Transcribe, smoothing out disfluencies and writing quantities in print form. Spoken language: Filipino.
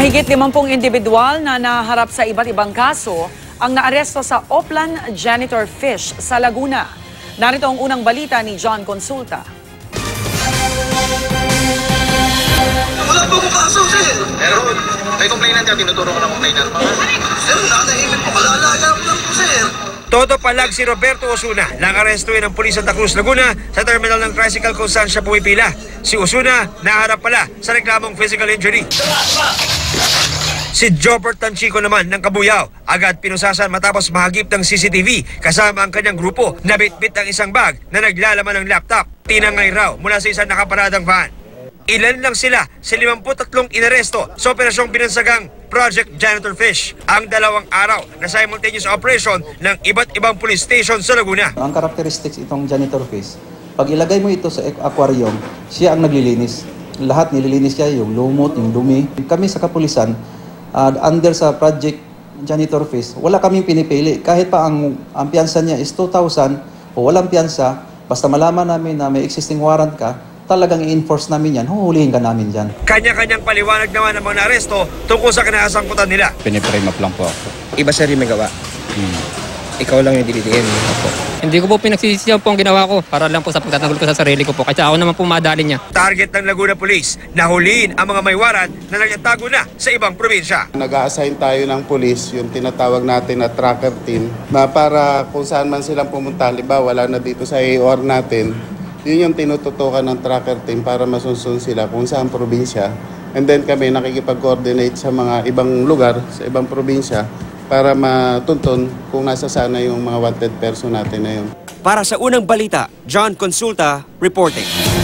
Mahigit 50 individual na naharap sa iba't ibang kaso ang naaresto sa Oplan Janitor Fish sa Laguna. Narito ang unang balita ni John Consulta. Wala pa mo kaso, sir. Meron. May complainant ka, tinuturo ko ng complainant. Sir, nanahimik po. Kalalaga ko lang po, sir. Todo palag si Roberto Osuna nang arestuin ng pulis Santa Cruz, Laguna sa terminal ng tricycle kung saan siya pumipila. Si Osuna naharap pala sa reklamong physical injury. Si Jobert Tanchico naman ng Kabuyao agad pinusasan matapos mahagip ng CCTV kasama ang kanyang grupo na bitbit ang isang bag na naglalaman ng laptop. Tinangay raw mula sa isang nakaparadang van. Ilan lang sila sa 53 inaresto sa operasyong binansagang Project Janitor Fish, ang 2 araw na simultaneous operation ng iba't ibang police station sa Laguna. Ang characteristics itong janitor fish, pag ilagay mo ito sa aquarium, siya ang naglilinis. Lahat nililinis siya, yung lumot, yung dumi. Kami sa kapulisan, under sa Project Janitor Fish, wala kaming pinipili. Kahit pa ang piyansa niya is 2,000 o walang piyansa, basta malaman namin na may existing warrant ka, talagang i-enforce namin yan, huhulihin ka namin dyan. Kanya-kanyang paliwanag naman ng mga naresto tungkol sa kinakasangkutan nila. Piniprame up lang po ako. Iba sir yung may gawa. Ikaw lang yung dilidiin. Hindi ko po pinagsisisihan po ang ginawa ko para lang po sa pagtatanggol ko sa sarili ko po. Kasi ako naman po madali niya. Target ng Laguna Police na huliin ang mga may warrant na nagtatago na sa ibang probinsya. Nag-a-assign tayo ng police, yung tinatawag natin na tracker team, na para kung saan man silang pumunta, halimbawa wala na dito sa AOR natin, yun yung tinututukan ng tracker team para masunsun sila kung saan probinsya. And then kami nakikipag-coordinate sa mga ibang lugar, sa ibang probinsya, para matuntun kung nasa sana yung mga wanted person natin na yun. Para sa unang balita, John Consulta reporting.